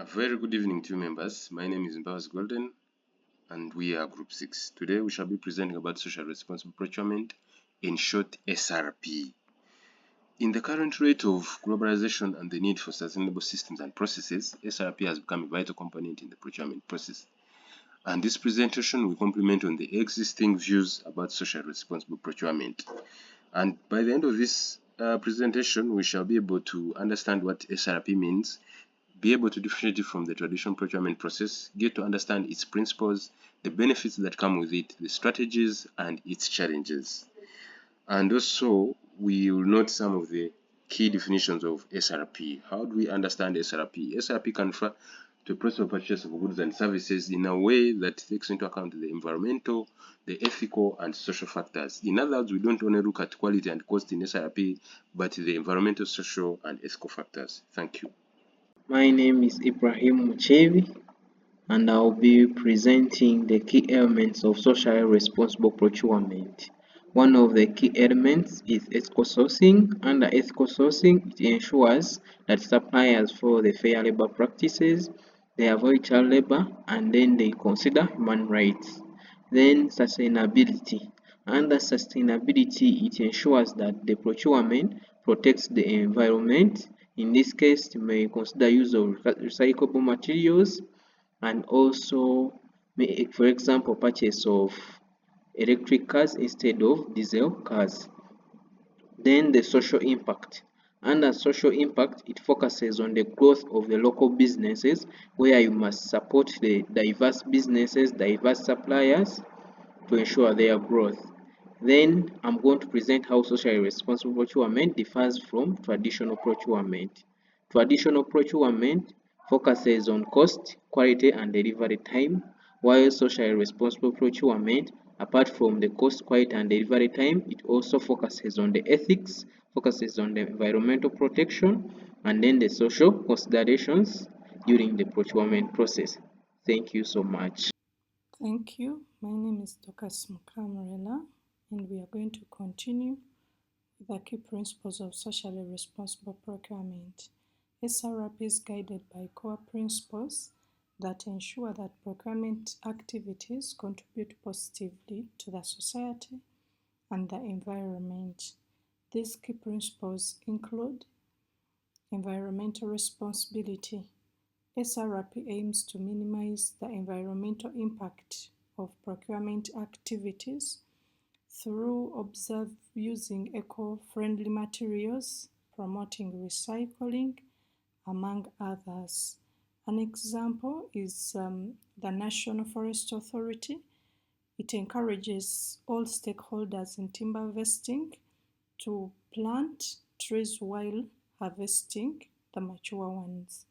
A very good evening to you members. My name is Mbaz Golden and we are Group 6. Today we shall be presenting about social responsible procurement, in short SRP. In the current rate of globalization and the need for sustainable systems and processes, SRP has become a vital component in the procurement process. And this presentation will complement on the existing views about social responsible procurement. And by the end of this presentation, we shall be able to understand what SRP means, be able to differentiate it from the traditional procurement process, get to understand its principles, the benefits that come with it, the strategies, and its challenges. And also, we will note some of the key definitions of SRP. How do we understand SRP? SRP can refer to a process of purchase of goods and services in a way that takes into account the environmental, the ethical, and social factors. In other words, we don't only look at quality and cost in SRP, but the environmental, social, and ethical factors. Thank you. My name is Ibrahim Muchevi, and I'll be presenting the key elements of socially responsible procurement. One of the key elements is ethical sourcing. Under ethical sourcing, it ensures that suppliers follow the fair labor practices, they avoid child labor, and then they consider human rights. Then sustainability. Under sustainability, it ensures that the procurement protects the environment. In this case, you may consider use of recyclable materials and also, for example, purchase of electric cars instead of diesel cars. Then the social impact. Under social impact, it focuses on the growth of the local businesses, where you must support the diverse businesses, diverse suppliers to ensure their growth. Then I'm going to present how socially responsible procurement differs from traditional procurement. Traditional procurement focuses on cost, quality, and delivery time, while socially responsible procurement, apart from the cost, quality, and delivery time, it also focuses on the ethics, focuses on the environmental protection, and then the social considerations during the procurement process. Thank you so much. Thank you. My name is Dr. Smkamrela, and we are going to continue with the key principles of socially responsible procurement. SRP is guided by core principles that ensure that procurement activities contribute positively to the society and the environment. These key principles include environmental responsibility. SRP aims to minimize the environmental impact of procurement activities through using eco-friendly materials, promoting recycling, among others. An example is the National Forest Authority. It encourages all stakeholders in timber harvesting to plant trees while harvesting the mature ones.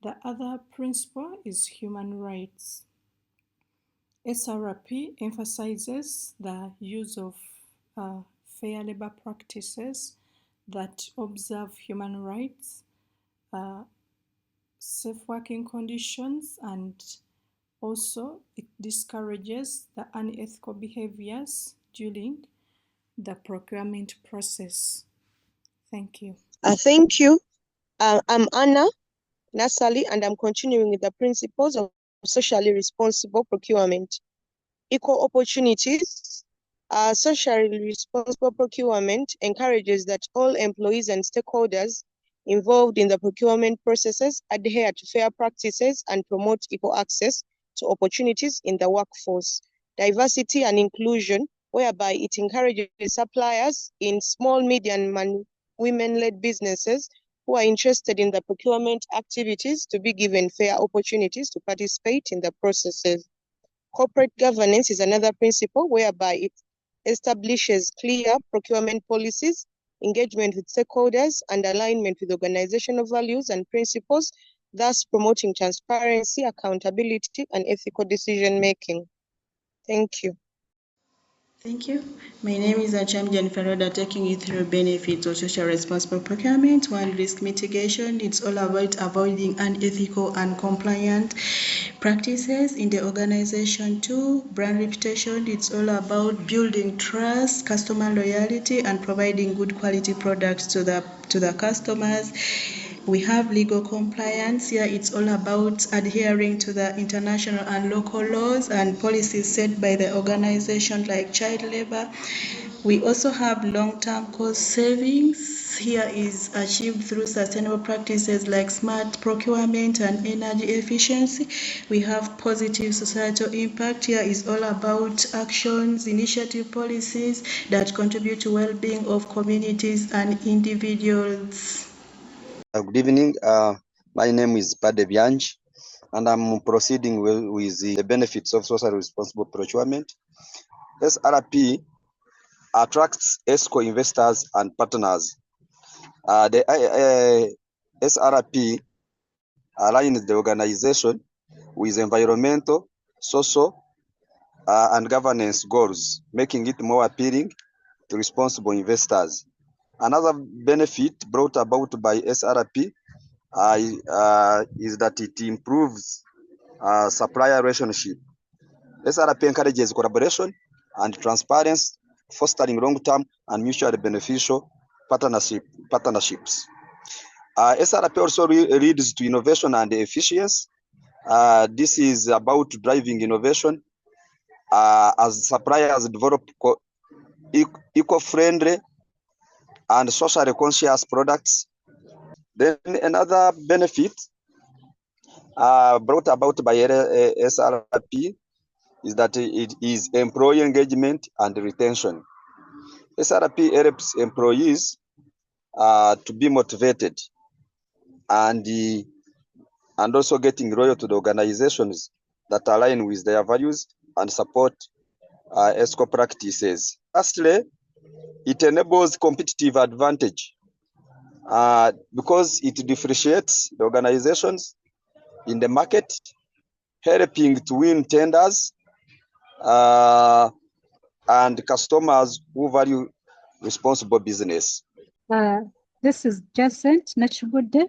The other principle is human rights. SRP emphasizes the use of fair labor practices that observe human rights, safe working conditions, and also it discourages the unethical behaviors during the procurement process. Thank you. Thank you. I'm Anna Nasali, and I'm continuing with the principles of socially responsible procurement. Equal opportunities. Socially responsible procurement encourages that all employees and stakeholders involved in the procurement processes adhere to fair practices and promote equal access to opportunities in the workforce. Diversity and inclusion, whereby it encourages suppliers in small, medium, and women-led businesses who are interested in the procurement activities to be given fair opportunities to participate in the processes. Corporate governance is another principle whereby it establishes clear procurement policies, engagement with stakeholders, and alignment with organizational values and principles, thus promoting transparency, accountability, and ethical decision-making. Thank you. Thank you. My name is Acham Jennifer Roda, taking you through benefits of social responsible procurement. One, risk mitigation. It's all about avoiding unethical and compliant practices in the organization. Two, brand reputation. It's all about building trust, customer loyalty, and providing good quality products to the customers. We have legal compliance. Here it's all about adhering to the international and local laws and policies set by the organization like child labor. We also have long-term cost savings. Here is achieved through sustainable practices like smart procurement and energy efficiency. We have positive societal impact. Here is all about actions, initiative, policies that contribute to well-being of communities and individuals. Good evening. My name is Pade Byanj, and I'm proceeding with the benefits of social responsible procurement. SRP attracts ESCO investors and partners. The SRP aligns the organization with environmental, social, and governance goals, making it more appealing to responsible investors. Another benefit brought about by SRP is that it improves supplier relationship. SRP encourages collaboration and transparency, fostering long-term and mutually beneficial partnerships. SRP also leads to innovation and efficiency. This is about driving innovation as suppliers develop eco-friendly and socially conscious products. Then another benefit brought about by SRP is that it is employee engagement and retention. SRP helps employees to be motivated and also getting loyal to the organizations that align with their values and support ESCO practices. Lastly, it enables competitive advantage because it differentiates the organizations in the market, helping to win tenders and customers who value responsible business. This is Jacent Nachugude.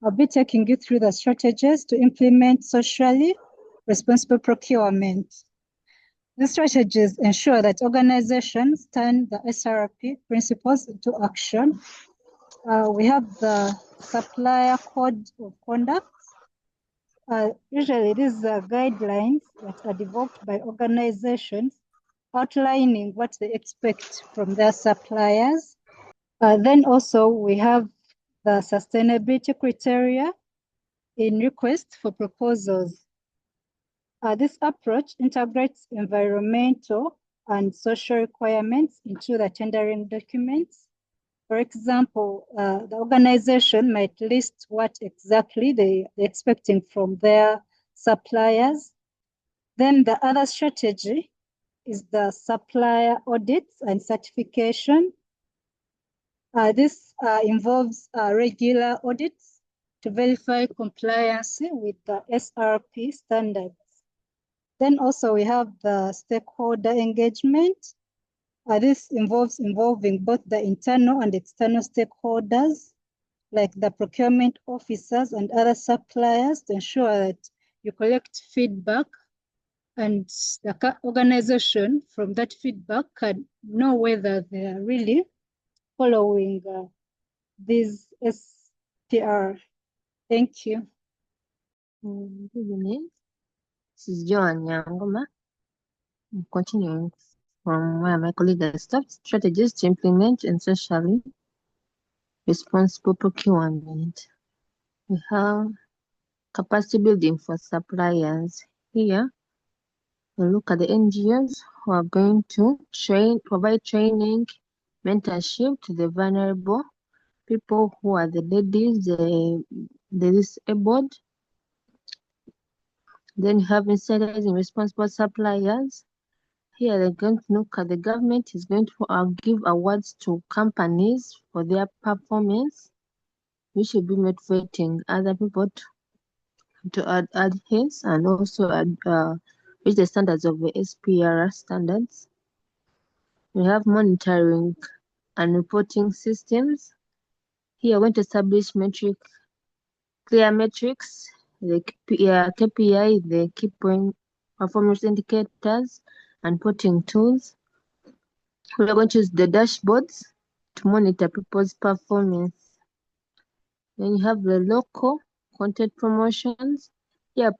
I'll be taking you through the strategies to implement socially responsible procurement. These strategies ensure that organizations turn the SRP principles into action. We have the supplier code of conduct. Usually these are guidelines that are developed by organizations outlining what they expect from their suppliers. Then also we have the sustainability criteria in request for proposals. This approach integrates environmental and social requirements into the tendering documents. For example, the organization might list what exactly they're expecting from their suppliers. Then the other strategy is the supplier audits and certification. This involves regular audits to verify compliance with the SRP standards. Then also we have the stakeholder engagement. This involves involving both the internal and external stakeholders, like the procurement officers and other suppliers, to ensure that you collect feedback and the organization from that feedback can know whether they are really following these SPR. Thank you. Good evening. This is Joan Nyangoma. I'm continuing from where my colleague has stopped. Strategies to implement and socially responsible procurement. We have capacity building for suppliers. Here, we look at the NGOs who are going to provide training, mentorship to the vulnerable people who are the ladies, the disabled. Then you have insiders in responsible suppliers. Here they're going to look at the government is going to give awards to companies for their performance. We should be motivating other people to adhere and also reach the standards of the SPR standards. We have monitoring and reporting systems. Here we're going to establish clear metrics, the KPI, the key point performance indicators, and reporting tools. We are going to use the dashboards to monitor people's performance. Then you have the local content promotions. Here,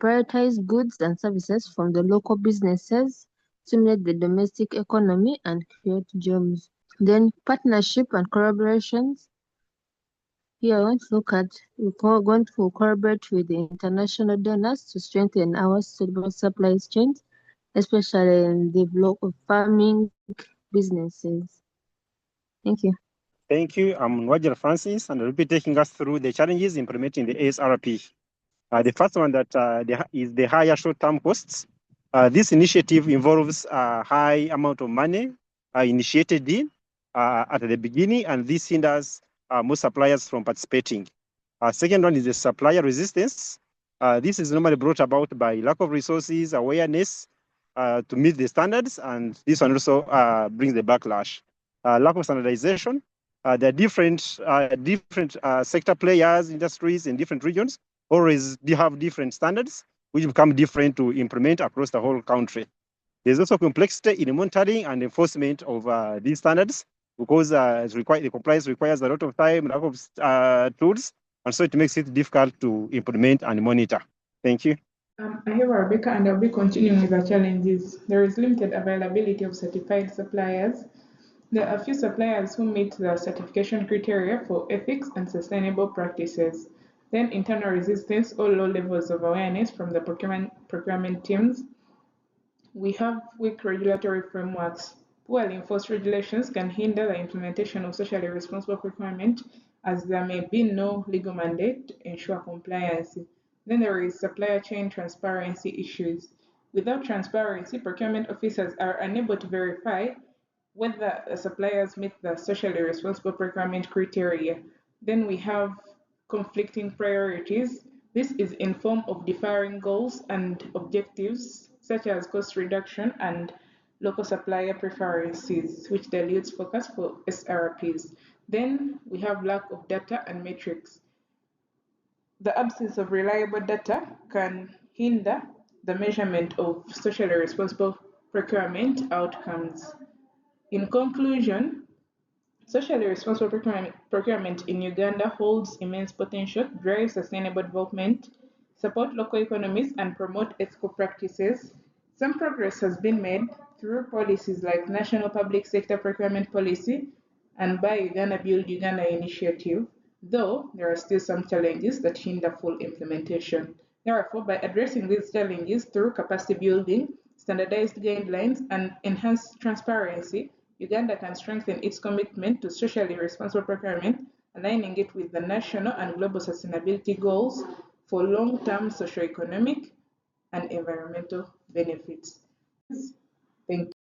prioritize goods and services from the local businesses, stimulate the domestic economy, and create jobs. Then partnership and collaborations. Here, I want to look at, we're going to collaborate with the international donors to strengthen our sustainable supply chains, especially in the local farming businesses. Thank you. Thank you. I'm Roger Francis, and I'll be taking us through the challenges implementing the ASRP. The first one that is the higher short-term costs. This initiative involves a high amount of money initiated at the beginning, and this hinders most suppliers from participating. Second one is the supplier resistance. This is normally brought about by lack of resources, awareness to meet the standards, and this one also brings the backlash. Lack of standardization. There are different sector players, industries in different regions, always have different standards, which become different to implement across the whole country. There's also complexity in monitoring and enforcement of these standards, because the compliance requires a lot of time, lack of tools, and so it makes it difficult to implement and monitor. Thank you. I'm Rebecca, and I'll be continuing with the challenges. There is limited availability of certified suppliers. There are few suppliers who meet the certification criteria for ethics and sustainable practices. Then internal resistance or low levels of awareness from the procurement teams. We have weak regulatory frameworks. Poorly enforced regulations can hinder the implementation of socially responsible procurement, as there may be no legal mandate to ensure compliance. Then there is supplier chain transparency issues. Without transparency, procurement officers are unable to verify whether suppliers meet the socially responsible procurement criteria. Then we have conflicting priorities. This is in form of differing goals and objectives, such as cost reduction and local supplier preferences, which dilutes focus for SRPs. Then we have lack of data and metrics. The absence of reliable data can hinder the measurement of socially responsible procurement outcomes. In conclusion, socially responsible procurement in Uganda holds immense potential to drive sustainable development, support local economies, and promote ethical practices. Some progress has been made through policies like National Public Sector Procurement Policy and Buy Uganda Build Uganda initiative, though there are still some challenges that hinder full implementation. Therefore, by addressing these challenges through capacity building, standardized guidelines, and enhanced transparency, Uganda can strengthen its commitment to socially responsible procurement, aligning it with the national and global sustainability goals for long-term socio-economic and environmental benefits. Thank you.